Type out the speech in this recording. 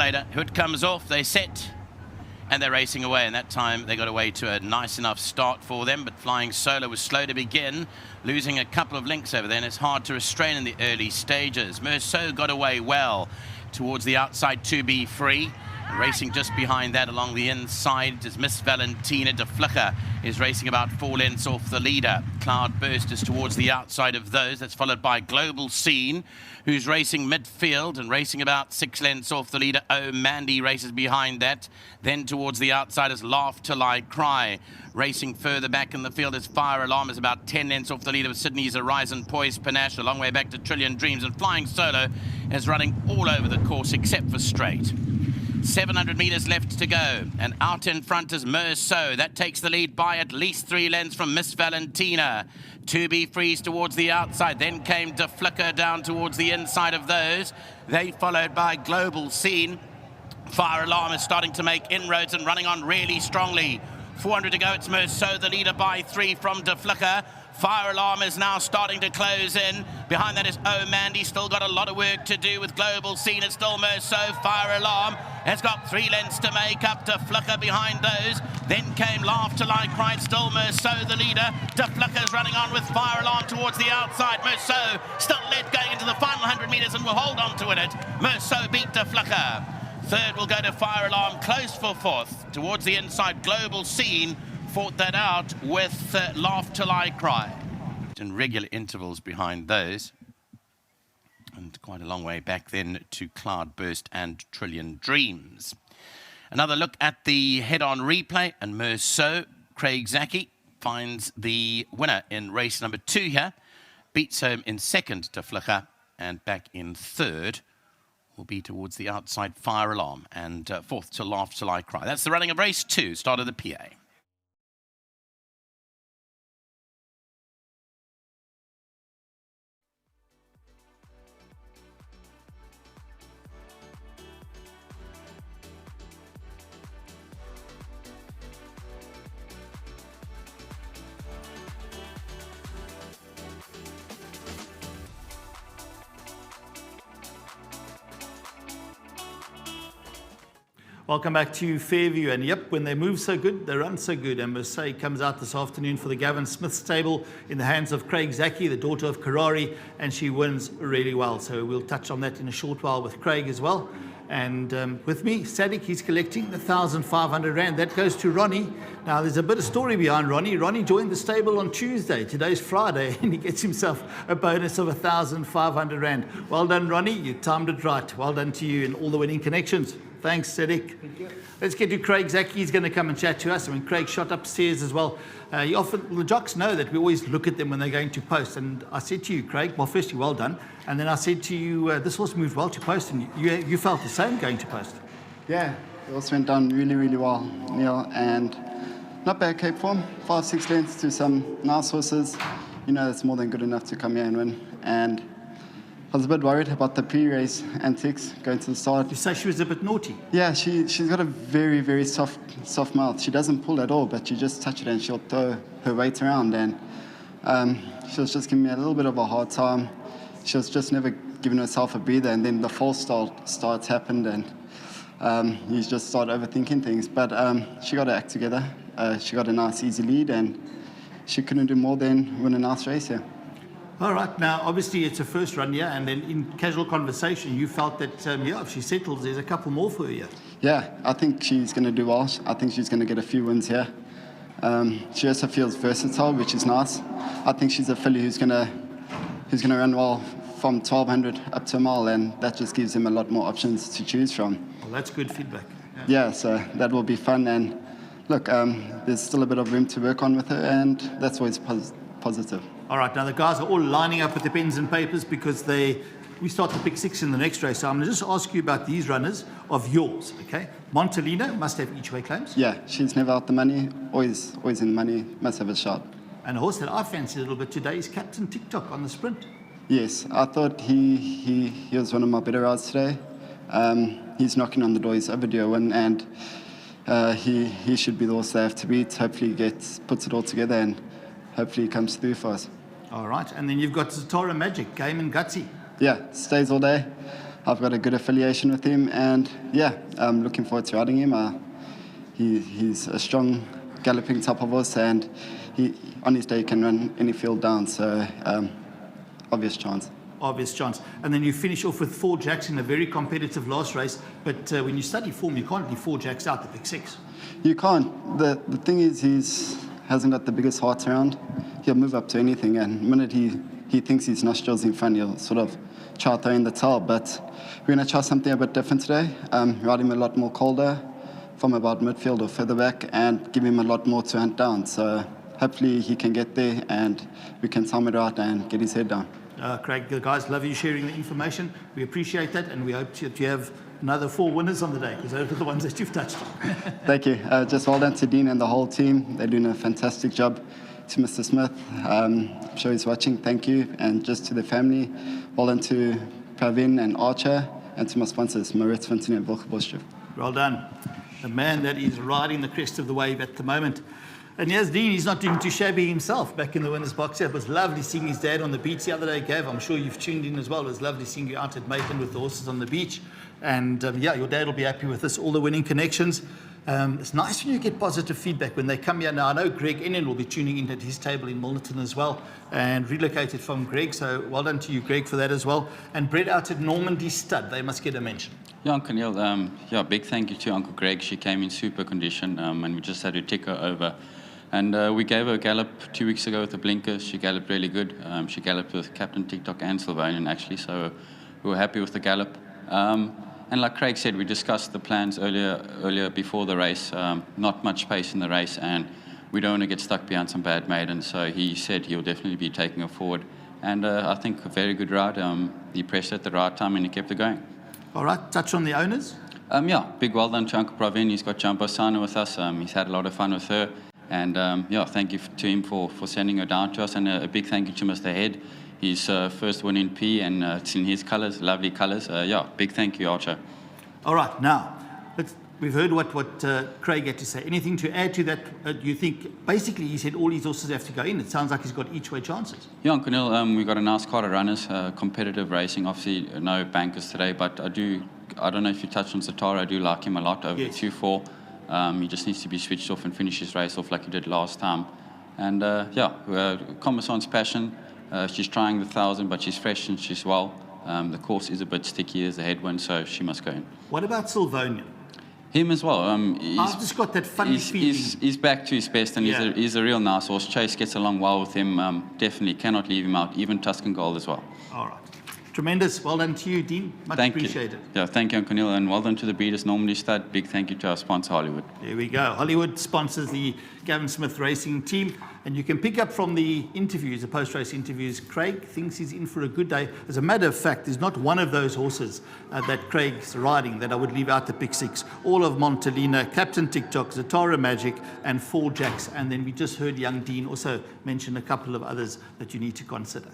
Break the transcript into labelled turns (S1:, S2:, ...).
S1: later. Hood comes off, they set, and they're racing away. And that time they got away to a nice enough start for them, but Flying Solo was slow to begin, losing a couple of links over there, and it's hard to restrain in the early stages. Meursault got away well towards the outside to be free. And racing just behind that along the inside is Miss Valentina de Flicker, is racing about 4 lengths off the leader. Cloudburst is towards the outside of those. That's followed by Global Scene, who's racing midfield and racing about 6 lengths off the leader. Oh, Mandy races behind that. Then towards the outside is Laugh Till I Cry. Racing further back in the field is Fire Alarm, is about 10 lengths off the leader with Sydney's Horizon, Poised Panache, a long way back to Trillion Dreams. And Flying Solo is running all over the course except for straight. 700 metres left to go, and out in front is Meursault. That takes the lead by at least 3 lengths from Miss Valentina. To be freeze towards the outside, then came De Flicker down towards the inside of those. They followed by Global Scene. Fire Alarm is starting to make inroads and running on really strongly. 400 to go, it's Meursault, the leader by 3 from De Flicker. Fire Alarm is now starting to close in. Behind that is Oh Mandy, still got a lot of work to do with Global Scene. It's still Meursault. Fire Alarm has got 3 lengths to make up. De Flicker behind those. Then came Laugh Till I Cry, still Meursault the leader. De Flicker's running on with Fire Alarm towards the outside. Meursault still led going into the final 100 metres and will hold on to win it. Meursault beat De Flicker. Third will go to Fire Alarm, close for 4th. Towards the inside, Global Scene fought that out with Laugh Till I Cry. In regular intervals behind those. And quite a long way back then to Cloudburst and Trillion Dreams. Another look at the head-on replay, and Meursault, Craig Jockey, finds the winner in race number 2 here. Beats home in second to Flicker, and back in third will be towards the outside Fire Alarm, and fourth to Laugh Till I Cry. That's the running of race 2, start of the PA.
S2: Welcome back to Fairview, and yep, when they move so good, they run so good. And Meursault comes out this afternoon for the Gavin Smith stable in the hands of Craig Jockey, the daughter of Karari, and she wins really well. So we'll touch on that in a short while with Craig as well. And with me, Sadiq, he's collecting the 1,500 Rand. That goes to Ronnie. Now, there's a bit of story behind Ronnie. Ronnie joined the stable on Tuesday. Today's Friday, and he gets himself a bonus of 1,500 Rand. Well done, Ronnie. You timed it right. Well done to you and all the winning connections. Thanks, Sadiq.
S3: Thank you.
S2: Let's get to Craig Jockey. He's going to come and chat to us. I mean, Craig shot upstairs as well. The jocks know that we always look at them when they're going to post. And I said to you, Craig, well, firstly, well done. And then I said to you, this horse moved well to post, and you felt the same going to post.
S3: Yeah, it also went down really, really well, Neil. And not bad Cape form, 5-6 lengths to some nice horses. You know, that's more than good enough to come here and win. And I was a bit worried about the pre-race antics going to the start.
S2: You say she was a bit naughty?
S3: Yeah, she's got a very, very soft mouth. She doesn't pull at all, but you just touch it and she'll throw her weight around. And she was just giving me a little bit of a hard time. She was just never giving herself a breather. And then the false starts happened, and you just start overthinking things. But she got her act together. She got a nice, easy lead, and she couldn't do more than win a nice race here.
S2: All right. Now, obviously, it's a first run here, and then in casual conversation, you felt that, yeah, if she settles, there's a couple more for her here.
S3: Yeah, I think she's going to do well. I think she's going to get a few wins here. She also feels versatile, which is nice. I think she's a filly who's going to run well from 1,200 up to a mile, and that just gives him a lot more options to choose from.
S2: Well, that's good feedback.
S3: Yeah, so that will be fun. And look, there's still a bit of room to work on with her, and that's always positive.
S2: All right, now the guys are all lining up with the pens and papers because we start the pick 6 in the next race. So I'm going to just ask you about these runners of yours, okay? Montalina must have each way claims.
S3: Yeah, she's never out the money, always in the money, must have a shot.
S2: And a horse that I fancy a little bit today is Captain TikTok on the sprint.
S3: Yes, I thought he was one of my better rides today. He's knocking on the door, he's overdue a win, and he should be the horse they have to beat. Hopefully he puts it all together, and hopefully he comes through for us.
S2: All right, and then you've got Zatara Magic, Game and Gutsy.
S3: Yeah, stays all day. I've got a good affiliation with him, and yeah, I'm looking forward to riding him. He's a strong galloping type of horse, and he on his day can run any field down, so obvious chance.
S2: Obvious chance. And then you finish off with 4 jacks in a very competitive last race, but when you study form, you can't leave 4 jacks out the big 6.
S3: You can't. The thing is, hasn't got the biggest heart around. He'll move up to anything, and the minute he thinks his nostrils in front, he'll sort of try to throw in the towel. But we're going to try something a bit different today. Ride him a lot more colder from about midfield or further back, and give him a lot more to hunt down. So hopefully he can get there, and we can time it right and get his head down.
S2: Craig, the guys love you sharing the information. We appreciate that, and we hope that you have another 4 winners on the day, because those are the ones that you've touched on.
S3: Thank you. Just well done to Dean and the whole team. They're doing a fantastic job. To Mr. Smith, I'm sure he's watching. Thank you. And just to the family, well done to Pravin and Archer, and to my sponsors, Maurits Vinton and Wilgebosje.
S2: Well done. The man that is riding the crest of the wave at the moment. And here's Dean, he's not doing too shabby himself back in the winner's box here. It was lovely seeing his dad on the beach the other day, Gav. I'm sure you've tuned in as well. It was lovely seeing you out at Macon with the horses on the beach. And yeah, your dad will be happy with this, all the winning connections. It's nice when you get positive feedback when they come here. Now, I know Greg Ennen will be tuning in at his table in Milnerton as well, and relocated from Greg. So well done to you, Greg, for that as well. And bred out at Normandy Stud, they must get a mention.
S4: Yeah, Uncle Neil, big thank you to Uncle Greg. She came in super condition, and we just had to take her over. And we gave her a gallop 2 weeks ago with the blinkers. She galloped really good. She galloped with Captain TikTok and Sylvanian, actually, so we were happy with the gallop. And like Craig said, we discussed the plans earlier before the race. Not much pace in the race, and we don't want to get stuck behind some bad maidens. So he said he'll definitely be taking her forward. And I think a very good ride. He pressed at the right time, and he kept it going.
S2: All right, touch on the owners.
S4: Big well done to Uncle Pravin. He's got Jumbo Sana with us. He's had a lot of fun with her. And thank you to him for sending her down to us. And a big thank you to Mr. Head. His first win in P, and it's in his colours, lovely colours. Big thank you, Archer.
S2: All right, now, we've heard what Craig had to say. Anything to add to that? You think, basically, he said all his horses have to go in. It sounds like he's got each-way chances.
S4: Yeah, Uncle Neil, we've got a nice card of runners, competitive racing. Obviously, no bankers today, but I don't know if you touched on Zatara, I do like him a lot over
S2: Yes.
S4: 2-4. He just needs to be switched off and finish his race off like he did last time. And Commerson's passion. She's trying the 1,000, but she's fresh and she's well. The course is a bit sticky as a headwind, so she must go in.
S2: What about Sylvanian?
S4: Him as well.
S2: I've just got that funny feeling.
S4: He's back to his best, and
S2: Yeah.
S4: he's a real nice horse. Chase gets along well with him. Definitely cannot leave him out. Even Tuscan Gold as well.
S2: All right. Tremendous. Well done to you, Dean. Much appreciated.
S4: Yeah, thank you, Uncle Neil, and well done to the breeders, Normandy Stud. Big thank you to our sponsor, Hollywood.
S2: There we go. Hollywood sponsors the Gavin Smith Racing team. And you can pick up from the interviews, the post-race interviews, Craig thinks he's in for a good day. As a matter of fact, there's not one of those horses that Craig's riding that I would leave out the pick 6. All of Montalina, Captain TikTok, Zatara Magic, and 4 Jacks. And then we just heard young Dean also mention a couple of others that you need to consider.